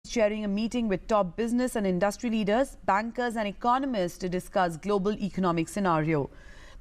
chairing a meeting with top business and industry leaders, bankers and economists to discuss global economic scenario.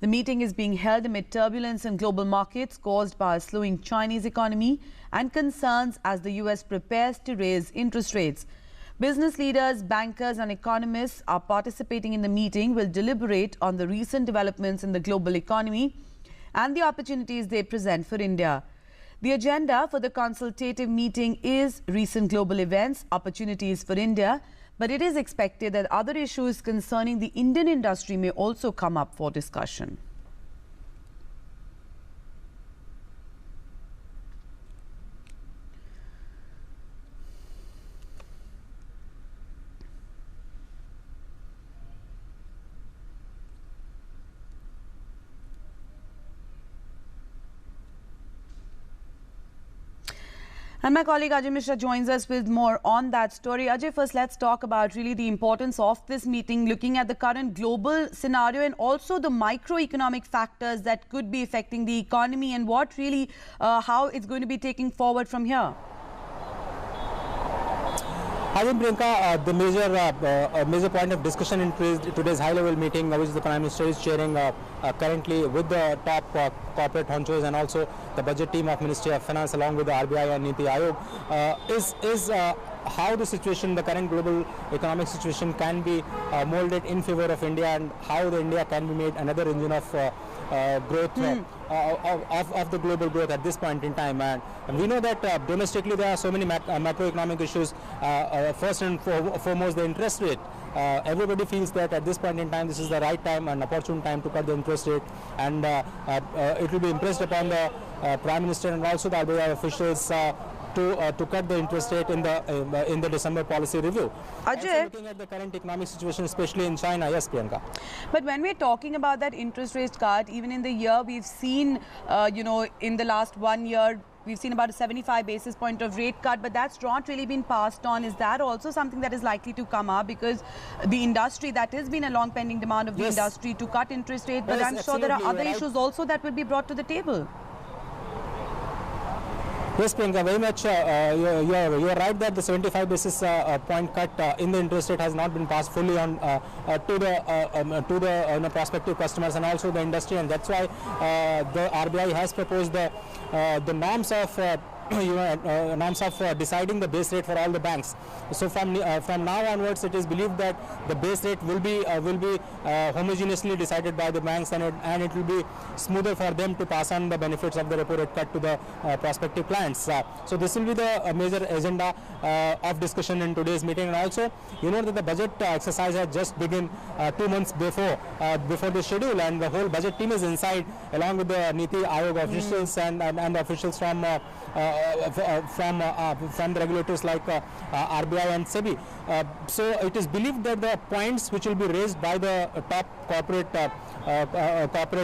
The meeting is being held amid turbulence in global markets caused by a slowing Chinese economy and concerns as the US prepares to raise interest rates. Business leaders, bankers and economists are participating in the meeting will deliberate on the recent developments in the global economy and the opportunities they present for India. The agenda for the consultative meeting is recent global events, opportunities for India, but it is expected that other issues concerning the Indian industry may also come up for discussion. And my colleague Ajay Mishra joins us with more on that story. Ajay, first let's talk about really the importance of this meeting, looking at the current global scenario and also the microeconomic factors that could be affecting the economy and what really, how it's going to be taking forward from here. I think, Priyanka, the major point of discussion in today's high-level meeting, which the Prime Minister is chairing currently with the top corporate honchos and also the budget team of Ministry of Finance along with the RBI and Niti Aayog, is how the situation, the current global economic situation can be molded in favor of India and how the India can be made another engine of growth of the global growth at this point in time. And we know that domestically there are so many macroeconomic issues. First and foremost, the interest rate. Everybody feels that at this point in time this is the right time and opportune time to cut the interest rate, and it will be impressed upon the Prime Minister and also the RBI officials to cut the interest rate in the December policy review. Ajay, looking at the current economic situation, especially in China, yes, Priyanka. But when we're talking about that interest rate cut, even in the year we've seen, in the last 1 year, we've seen about a 75 basis point of rate cut, but that's not really been passed on. Is that also something that is likely to come up? Because the industry, that has been a long pending demand of the industry to cut interest rate, but I'm sure there are other issues also that will be brought to the table. Yes, Priyanka, very much. You're right that the 75 basis point cut in the interest rate has not been passed fully on to the prospective customers and also the industry, and that's why the RBI has proposed the norms of deciding the base rate for all the banks. So from now onwards, it is believed that the base rate will be homogeneously decided by the banks, and it will be smoother for them to pass on the benefits of the repo rate cut to the prospective clients. So this will be the major agenda of discussion in today's meeting. And also, you know that the budget exercise has just begun 2 months before the schedule, and the whole budget team is inside along with the Niti Aayog officials and the officials from the regulators like RBI and SEBI. So it is believed that the points which will be raised by the top corporate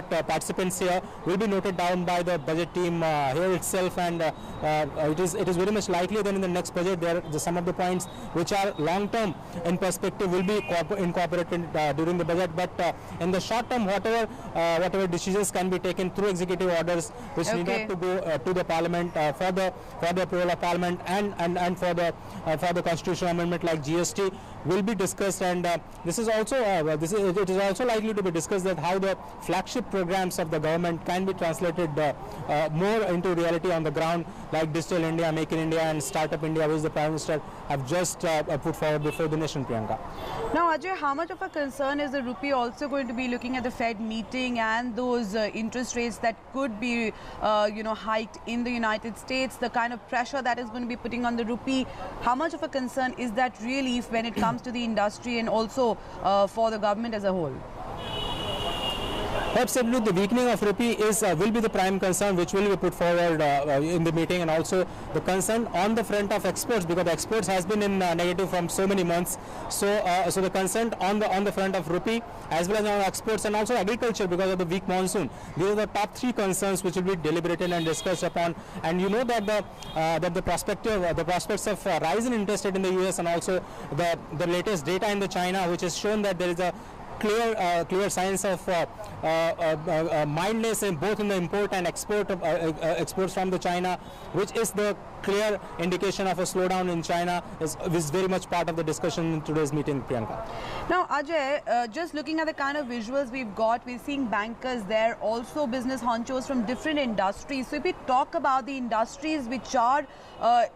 participants here will be noted down by the budget team here itself, and it is very much likely that in the next budget some of the points which are long term in perspective will be incorporated during the budget, but in the short term whatever decisions can be taken through executive orders which need not to go to the parliament for the approval of parliament and for the constitutional amendment like GST will be discussed, and this is also it is also likely to be discussed that how the flagship programs of the government can be translated more into reality on the ground, like Digital India, Make in India and Startup India, which the Prime Minister have just put forward before the nation, Priyanka. Now, Ajay, how much of a concern is the rupee also going to be looking at the Fed meeting and those interest rates that could be hiked in the United States, the kind of pressure that is going to be putting on the rupee? How much of a concern is that really when it comes to the industry and also for the government as a whole? Absolutely, the weakening of rupee will be the prime concern which will be put forward in the meeting, and also the concern on the front of exports, because the exports has been in negative from so many months. So the concern on the front of rupee as well as on exports and also agriculture because of the weak monsoon. These are the top 3 concerns which will be deliberated and discussed upon. And you know that the prospects of rise in interest rate in the US and also the latest data in the China, which has shown that there is a clear signs of mildness in both in the import and exports from the China, which is the clear indication of a slowdown in China is very much part of the discussion in today's meeting, Priyanka. Now, Ajay, just looking at the kind of visuals we've got, we're seeing bankers there, also business honchos from different industries. So if we talk about the industries which are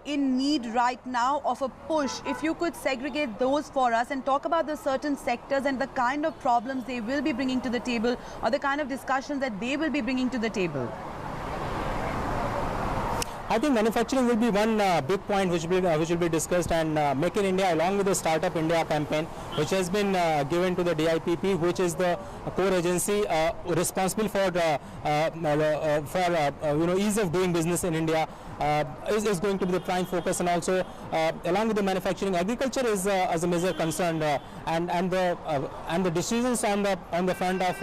in need right now of a push, if you could segregate those for us and talk about the certain sectors and the kind of problems they will be bringing to the table, or the kind of discussions that they will be bringing to the table. I think manufacturing will be one big point which will be discussed, and Make in India along with the Startup India campaign, which has been given to the DIPP, which is the core agency responsible for ease of doing business in India, is going to be the prime focus. And also along with the manufacturing, agriculture is as a major concern, and the decisions on the front of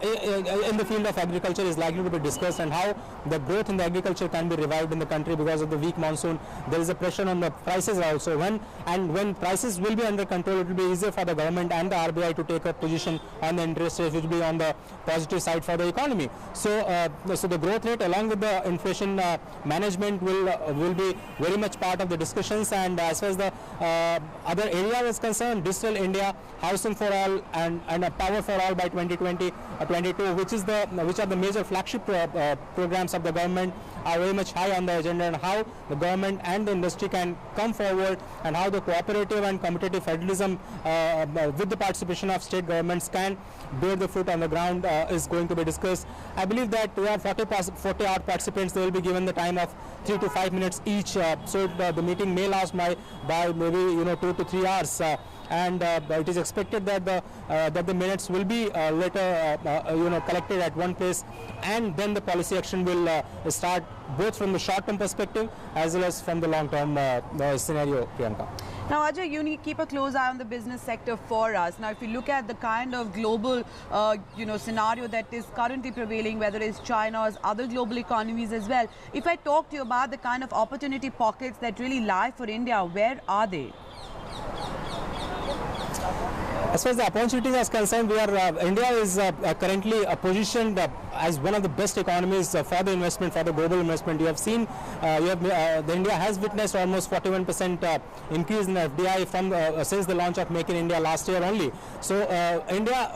in the field of agriculture is likely to be discussed, and how the growth in the agriculture can be revived in the country because of the weak monsoon. There is a pressure on the prices also. When prices will be under control, it will be easier for the government and the RBI to take a position on the interest rate, which will be on the positive side for the economy. So the growth rate along with the inflation management will be very much part of the discussions. And as far as the other area is concerned, Digital India, Housing for All, and a Power for All by 2020-22, which are the major flagship programs of the government, are very much high on the agenda, and how the government and the industry can come forward, and how the cooperative and competitive federalism with the participation of state governments can bear the fruit on the ground is going to be discussed. I believe that we have 40 odd participants. They will be given the time of 3 to 5 minutes each, so the meeting may last by maybe 2 to 3 hours. And it is expected that the minutes will be later collected at one place, and then the policy action will start, both from the short-term perspective as well as from the long-term scenario, Priyanka. Now, Ajay, you need to keep a close eye on the business sector for us. Now, if you look at the kind of global, scenario that is currently prevailing, whether it's China or other global economies as well, if I talk to you about the kind of opportunity pockets that really lie for India, where are they? As far as the opportunities are concerned, India is currently positioned as one of the best economies for the investment, for the global investment. You have seen, India has witnessed almost 41% increase in FDI since the launch of Make in India last year only. So India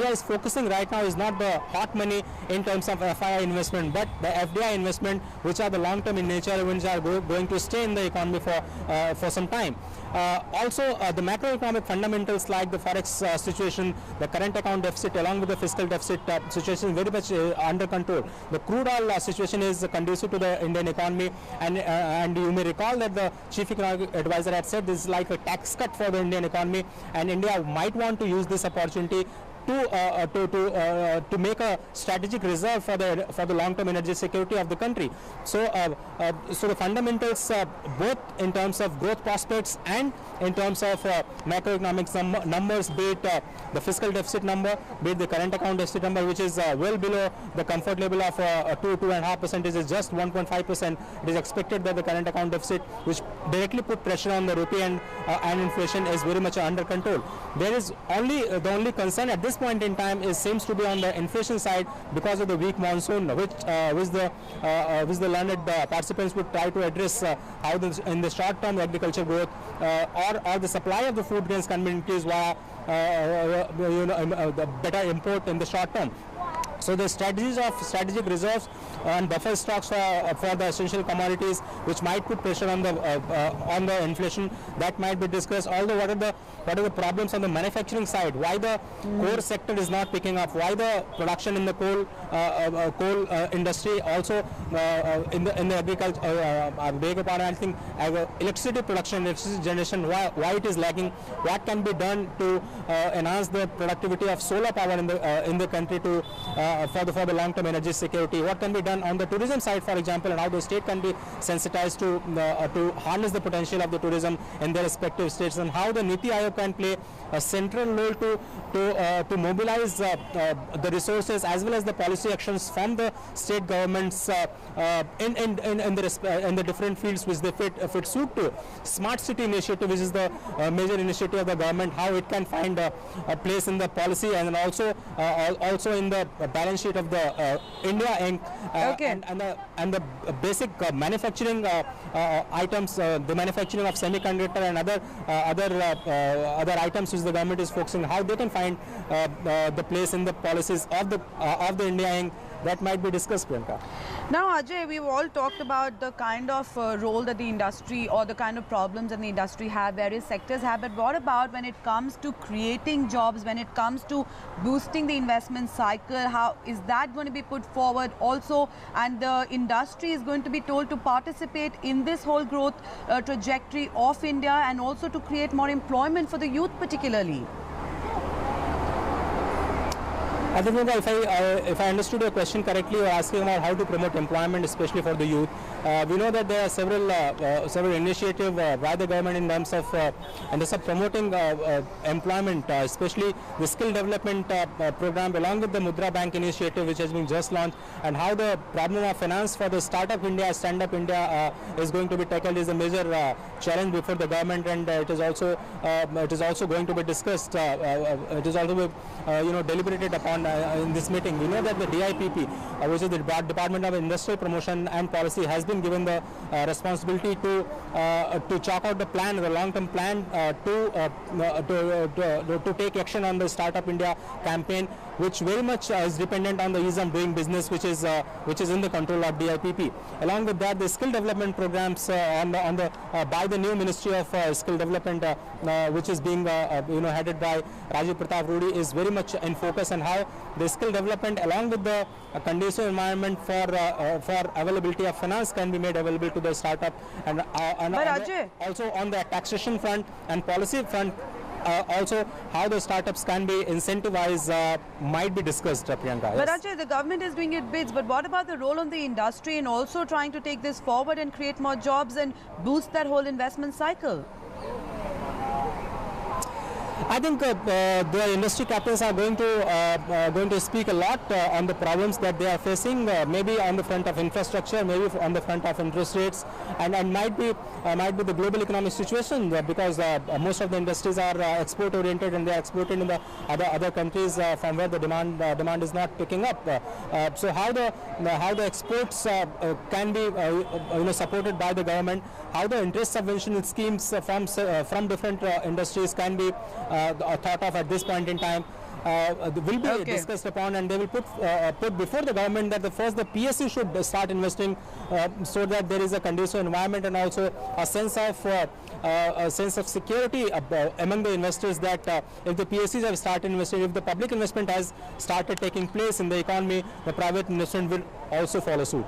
is focusing right now is not the hot money in terms of FII investment, but the FDI investment, which are the long-term in nature, which are going to stay in the economy for some time. Also, the macroeconomic fundamentals like the forex situation, the current account deficit along with the fiscal deficit situation very much under control. The crude oil situation is conducive to the Indian economy, and you may recall that the chief economic advisor had said this is like a tax cut for the Indian economy, and India might want to use this opportunity to make a strategic reserve for the long-term energy security of the country. So the fundamentals, both in terms of growth prospects and in terms of macroeconomic numbers, be it the fiscal deficit number, be it the current account deficit number, which is well below the comfort level of 2.5%, is just 1.5%. It is expected that the current account deficit, which directly put pressure on the rupee and inflation, is very much under control. There is the only concern at this point in time seems to be on the inflation side because of the weak monsoon, which the learned participants would try to address how in the short term agriculture growth or the supply of the food grains can be increased via the better import in the short term. So the strategies of strategic reserves and buffer stocks for the essential commodities, which might put pressure on the inflation, that might be discussed. Although what are the problems on the manufacturing side? Why the core sector is not picking up? Why the production in the coal industry, also in the agriculture, I think electricity production, electricity generation, why it is lagging? What can be done to enhance the productivity of solar power in the country for the long-term energy security? What can be done on the tourism side, for example, and how the state can be sensitized to harness the potential of the tourism in their respective states, and how the Niti Aayog can play a central role to mobilize the resources as well as the policy actions from the state governments in the different fields which they fit suit to. Smart City initiative, which is the major initiative of the government, how it can find a place in the policy, and also in the balance sheet of the India Inc. Okay. and the basic manufacturing items, the manufacturing of semiconductor and other items which the government is focusing, how they can find the place in the policies of the India Inc. That might be discussed, Priyanka. Now, Ajay, we've all talked about the kind of role that the industry or the kind of problems that the industry have, various sectors have, but what about when it comes to creating jobs, when it comes to boosting the investment cycle? How is that going to be put forward also? And the industry is going to be told to participate in this whole growth trajectory of India and also to create more employment for the youth particularly. I think if I understood your question correctly, you're asking about how to promote employment, especially for the youth. We know that there are several initiatives by the government in terms of promoting employment, especially the skill development program, along with the Mudra Bank initiative, which has been just launched, and how the problem of finance for the startup India, stand-up India is going to be tackled is a major challenge before the government, and it is also going to be discussed. It is also deliberated upon in this meeting. We know that the DIPP, which is the Department of Industrial Promotion and Policy, has been given the responsibility to chalk out the plan, the long-term plan to take action on the Startup India campaign, which very much is dependent on the ease of doing business, which is in the control of DIPP. Along with that, the skill development programs by the new Ministry of Skill Development, which is being headed by Rajiv Pratap Rudy, is very much in focus, and how the skill development, along with the conducive environment for availability of finance, can be made available to the startup, and also on the taxation front and policy front. Also, how the startups can be incentivized might be discussed, Priyanka. But Ajay, the government is doing its bids, but what about the role of the industry in also trying to take this forward and create more jobs and boost that whole investment cycle? I think the industry captains are going to speak a lot on the problems that they are facing, maybe on the front of infrastructure, maybe on the front of interest rates, and might be the global economic situation, because most of the industries are export oriented, and they are exported in the other countries from where the demand is not picking up. So how the exports can be supported by the government, how the interest subvention schemes from different industries can be thought of at this point in time, will be discussed upon, and they will put before the government that the PSU should start investing so that there is a conducive environment, and also a sense of security among the investors, that if the PSUs have started investing, if the public investment has started taking place in the economy, the private investment will also follow suit.